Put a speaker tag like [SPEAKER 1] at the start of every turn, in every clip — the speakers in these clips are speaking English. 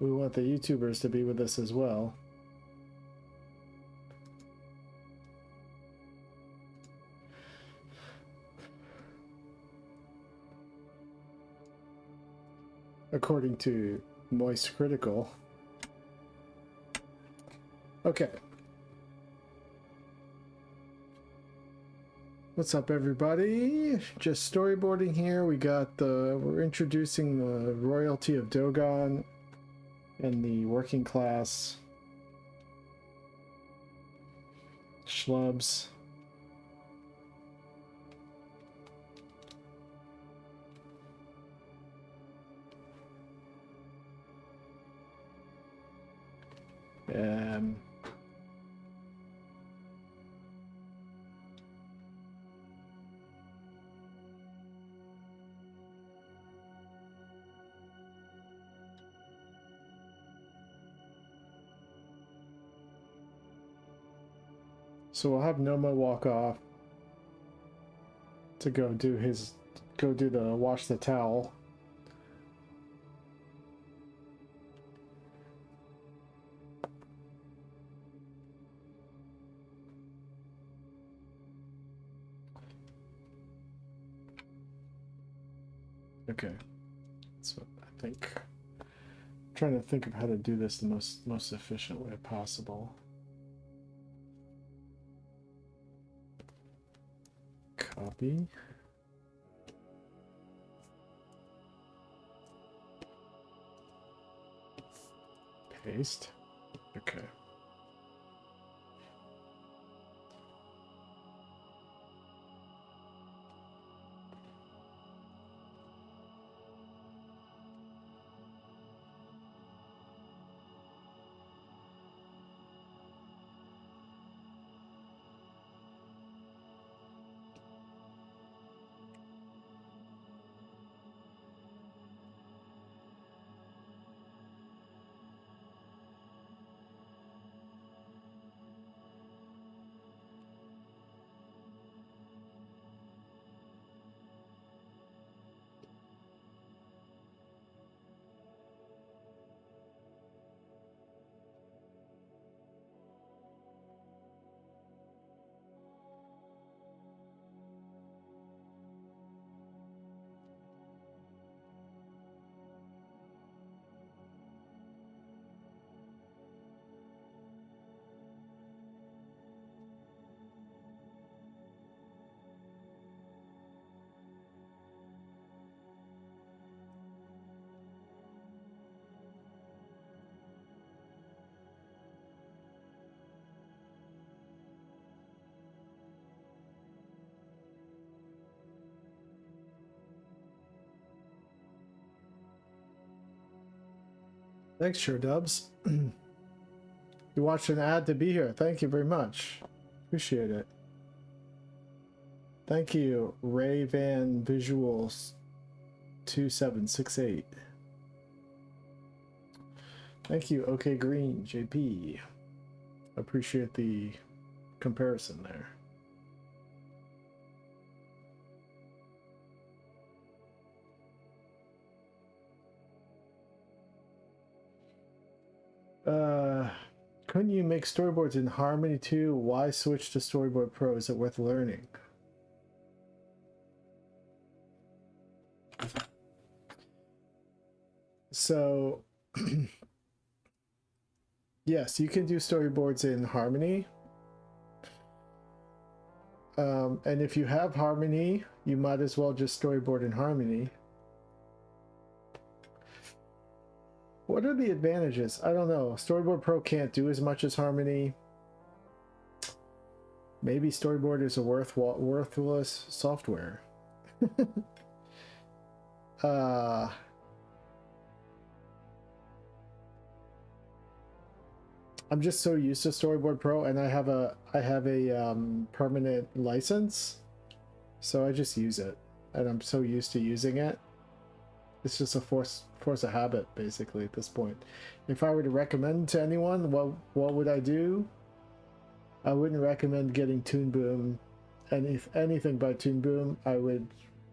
[SPEAKER 1] we want the YouTubers to be with us as well. According to Moist Critical. Okay. What's up, everybody? Just storyboarding here. We're introducing the royalty of Dogon and the working class schlubs. So we'll have Noma walk off to go do the wash the towel. Okay, that's what I think. I'm trying to think of how to do this the most efficient way possible. Copy. Paste. Okay. Thanks, Sure Dubs. You watched an ad to be here. Thank you very much. Appreciate it. Thank you, Ray Van Visuals 2768. Thank you, OK Green JP. Appreciate the comparison there. Couldn't you make storyboards in Harmony too? Why switch to Storyboard Pro? Is it worth learning? So, yes, you can do storyboards in Harmony. And if you have Harmony, you might as well just storyboard in Harmony. What are the advantages? I don't know. Storyboard Pro can't do as much as Harmony. Maybe Storyboard is a worthless software. I'm just so used to Storyboard Pro, and I have a permanent license, so I just use it, and I'm so used to using it. It's just a force of habit, basically, at this point. If I were to recommend to anyone, what would I do? I wouldn't recommend getting Toon Boom, and if anything by Toon Boom, I would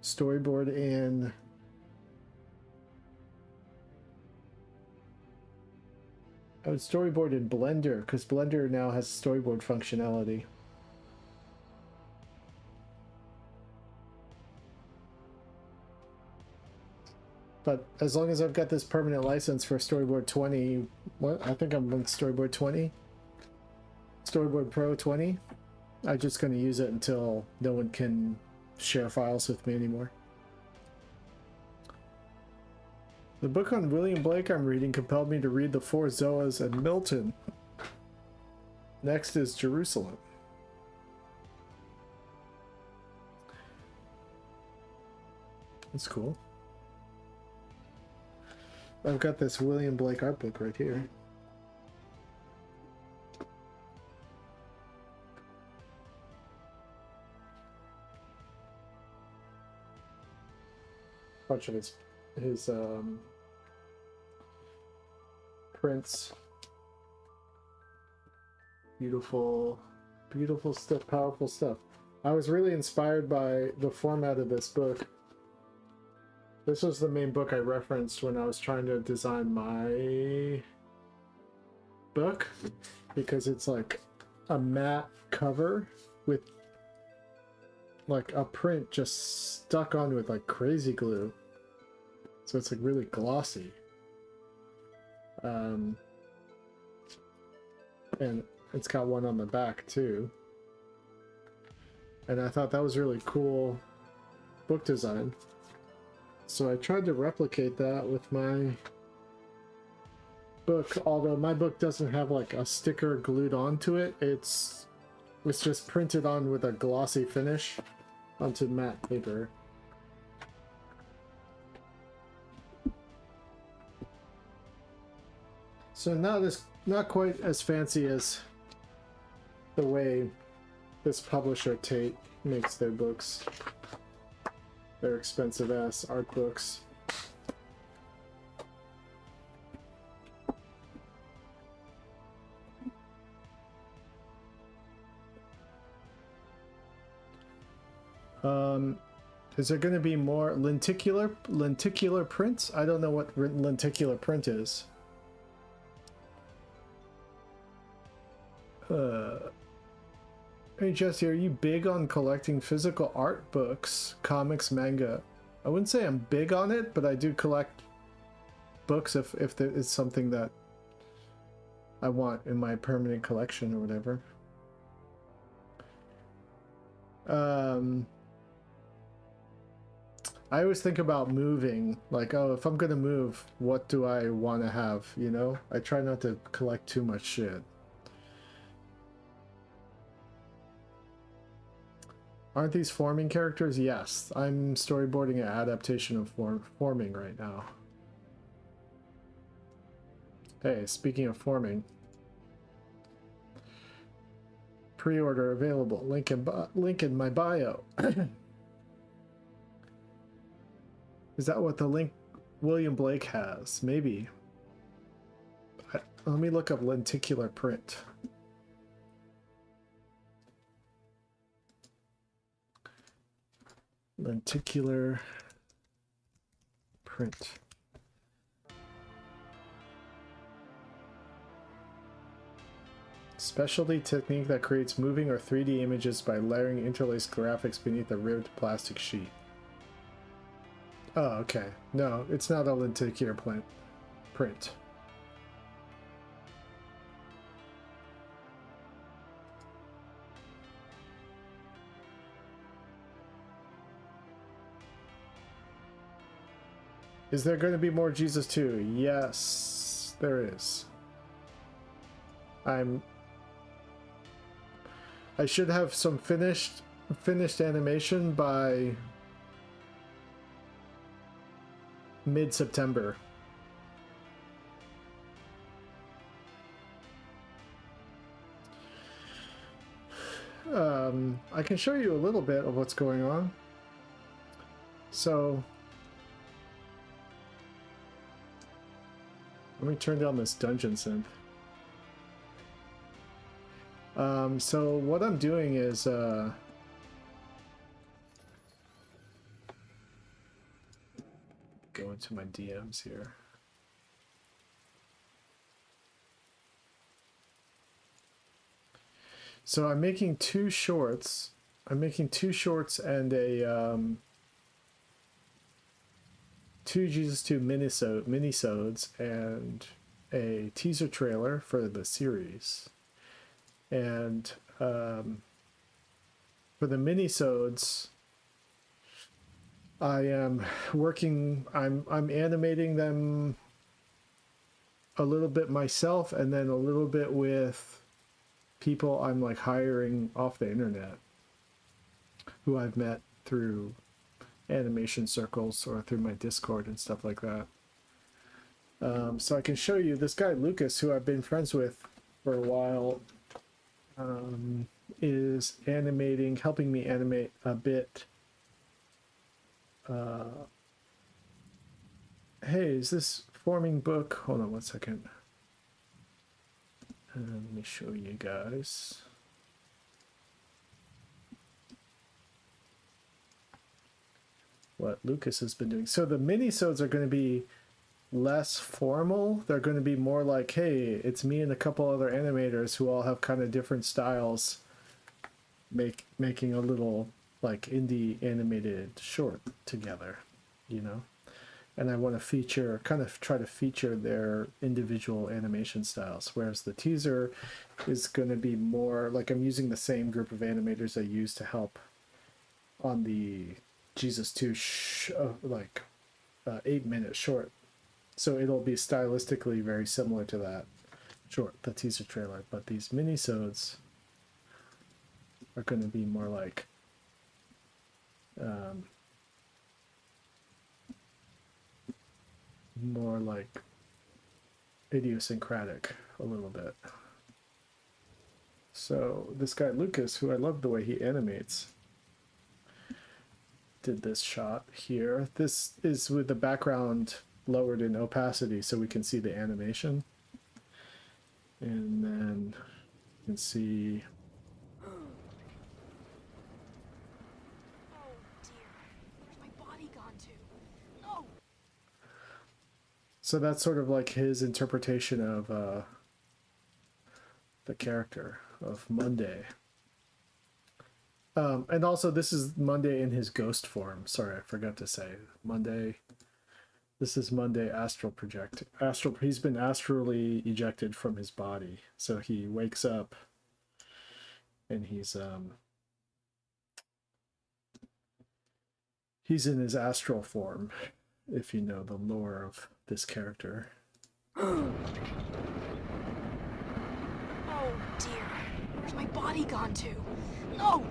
[SPEAKER 1] storyboard in I would storyboard in Blender, because Blender now has storyboard functionality. But as long as I've got this permanent license for Storyboard 20, what? I think I'm on Storyboard 20? Storyboard Pro 20? I'm just going to use it until no one can share files with me anymore. The book on William Blake I'm reading compelled me to read The Four Zoas and Milton. Next is Jerusalem. That's cool. I've got this William Blake art book right here. Bunch of his prints. Beautiful, beautiful stuff, powerful stuff. I was really inspired by the format of this book. This was the main book I referenced when I was trying to design my book, because it's like a matte cover with like a print just stuck on with like crazy glue. So it's like really glossy. And it's got one on the back too. And I thought that was really cool book design. So I tried to replicate that with my book, although my book doesn't have like a sticker glued onto it. It's just printed on with a glossy finish onto matte paper. So not quite as fancy as the way this publisher Tate makes their books. They're expensive ass art books. Is there going to be more lenticular prints? I don't know what lenticular print is. Hey Jesse, are you big on collecting physical art books, comics, manga? I wouldn't say I'm big on it, but I do collect books if there is something that I want in my permanent collection or whatever. I always think about moving, like, oh, if I'm gonna move, what do I want to have, you know? I try not to collect too much shit. Aren't these forming characters? Yes, I'm storyboarding an adaptation of forming right now. Hey, speaking of forming, pre-order available. Link in my bio. Is that what the link William Blake has? Maybe. Let me look up lenticular print. Lenticular print. Specialty technique that creates moving or 3D images by layering interlaced graphics beneath a ribbed plastic sheet. Oh, okay. No, it's not a lenticular print. Is there going to be more Jesus 2? Yes, there is. I should have some finished animation by mid-September. I can show you a little bit of what's going on. So let me turn down this dungeon synth. So what I'm doing is go into my DMs here. So I'm making 2 shorts. I'm making 2 shorts and a 2 Jesus 2 minisodes and a teaser trailer for the series. And for the minisodes, I am working. I'm animating them a little bit myself, and then a little bit with people I'm like hiring off the internet, who I've met through animation circles or through my Discord and stuff like that. So I can show you this guy Lucas, who I've been friends with for a while, is helping me animate a bit. Hey, is this forming book? Hold on one second. Let me show you guys. What Lucas has been doing. So the minisodes are going to be less formal. They're going to be more like, hey, it's me and a couple other animators who all have kind of different styles, making a little like indie animated short together, you know. And I want to try to feature their individual animation styles. Whereas the teaser is going to be more like I'm using the same group of animators I used to help on the Jesus 2 8-minute short. So it'll be stylistically very similar to that short, the teaser trailer. But these minisodes are going to be more like idiosyncratic a little bit. So this guy Lucas, who I love the way he animates, did this shot here. This is with the background lowered in opacity so we can see the animation. And then you can see...
[SPEAKER 2] Oh dear, where's my body gone to? No!
[SPEAKER 1] So that's sort of like his interpretation of the character of Monday. And also this is Monday in his ghost form. Sorry, I forgot to say. Monday. This is Monday astral project. He's been astrally ejected from his body. So he wakes up and he's in his astral form, if you know the lore of this character.
[SPEAKER 2] Oh dear, where's my body gone to? No!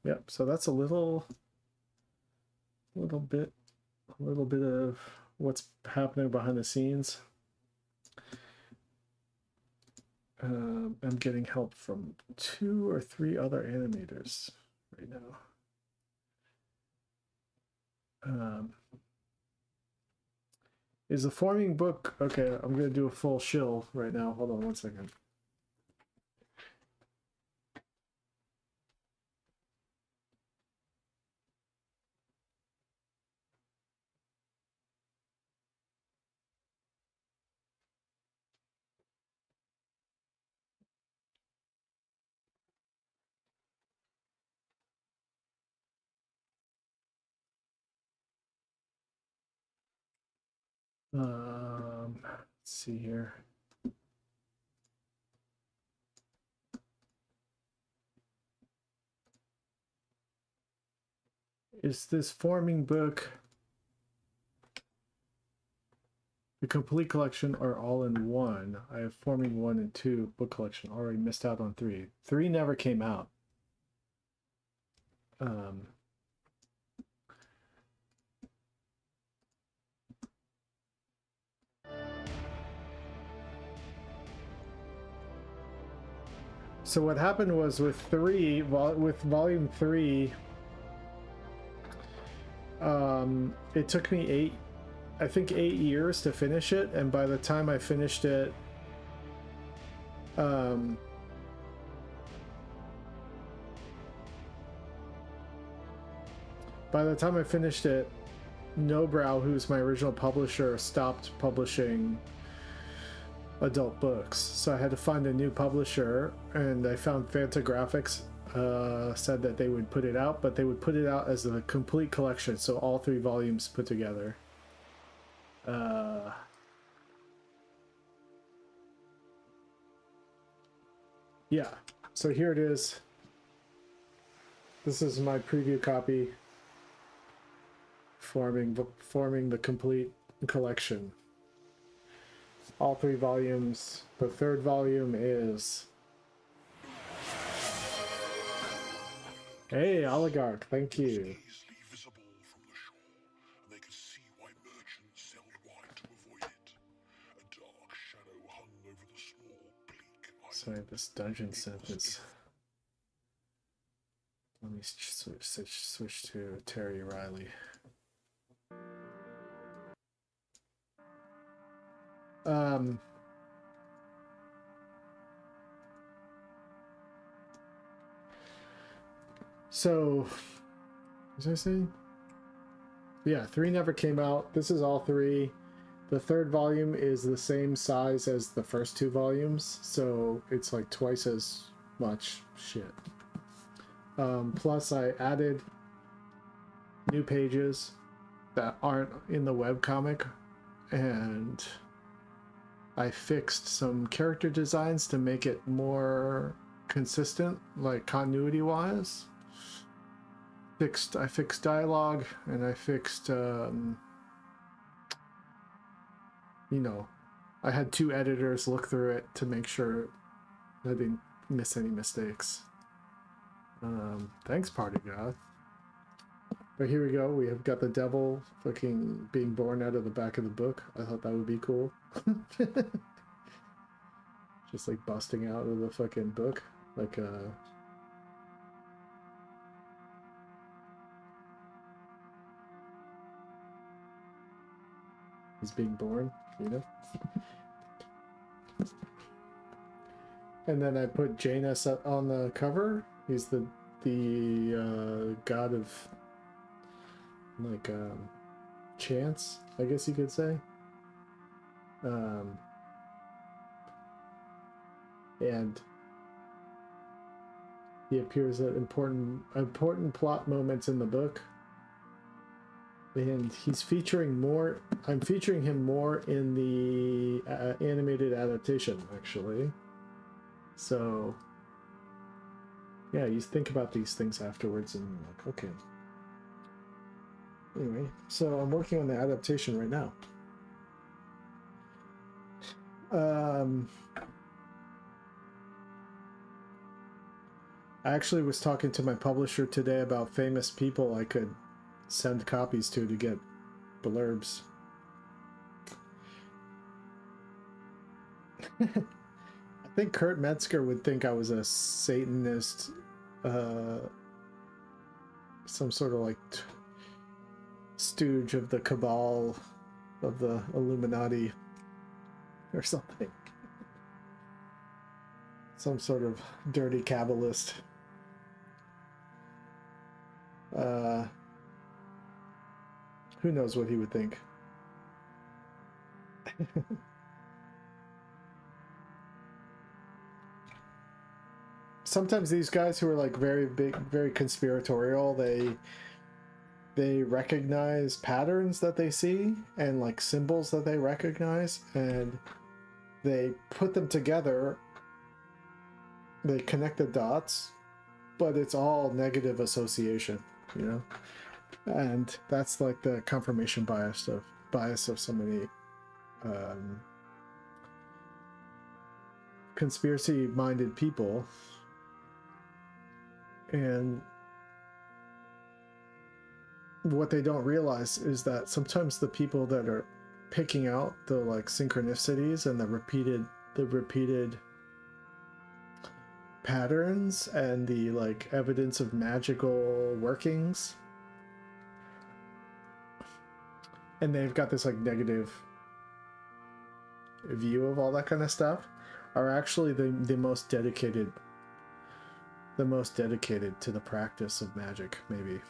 [SPEAKER 1] Yep, so that's a little bit of what's happening behind the scenes. I'm getting help from 2 or 3 other animators right now. Is the forming book... Okay, I'm going to do a full shill right now. Hold on one second. Let's see here. Is this forming book the complete collection or all in one? I have forming 1 and 2 book collection. Already missed out on 3. 3 never came out. So what happened was with volume 3, it took me 8 years to finish it, and by the time I finished it, Nobrow, who's my original publisher, stopped publishing adult books. So I had to find a new publisher, and I found Fantagraphics said that they would put it out, but they would put it out as a complete collection, so all 3 volumes put together. Yeah, so here it is. This is my preview copy, forming the complete collection. All 3 volumes. The 3rd volume is... Hey, Oligarch, thank you.
[SPEAKER 3] Easily visible from the shore, and they could see why merchants sailed wide to avoid it. A dark shadow hung over the small, bleak island.
[SPEAKER 1] Sorry, this dungeon synth is... Let me switch to Terry Riley. So, what was I saying? Yeah, 3 never came out. This is all 3. The 3rd volume is the same size as the first 2 volumes, so it's like twice as much shit. Plus, I added new pages that aren't in the webcomic, and I fixed some character designs to make it more consistent, like continuity-wise. I fixed dialogue, and I fixed, you know, I had 2 editors look through it to make sure I didn't miss any mistakes. Thanks, Party God. But here we go. We have got the devil fucking being born out of the back of the book. I thought that would be cool. Just like busting out of the fucking book. Like, he's being born, you know? And then I put Janus on the cover. He's the god of, like, chance, I guess you could say. And he appears at important plot moments in the book. And he's featuring more. I'm featuring him more in the animated adaptation, actually. So, yeah, you think about these things afterwards, and you're like, okay. Anyway, so I'm working on the adaptation right now. I actually was talking to my publisher today about famous people I could send copies to get blurbs. I think Kurt Metzger would think I was a Satanist, some sort of like stooge of the cabal of the Illuminati or something. Some sort of dirty Kabbalist. Who knows what he would think? Sometimes these guys who are like very big, very conspiratorial, they recognize patterns that they see and like symbols that they recognize, and they put them together. They connect the dots, but it's all negative association, you know? And that's like the confirmation bias of so many conspiracy-minded people. And what they don't realize is that sometimes the people that are picking out the like synchronicities and the repeated patterns and the like evidence of magical workings, and they've got this like negative view of all that kind of stuff, are actually the most dedicated to the practice of magic, maybe.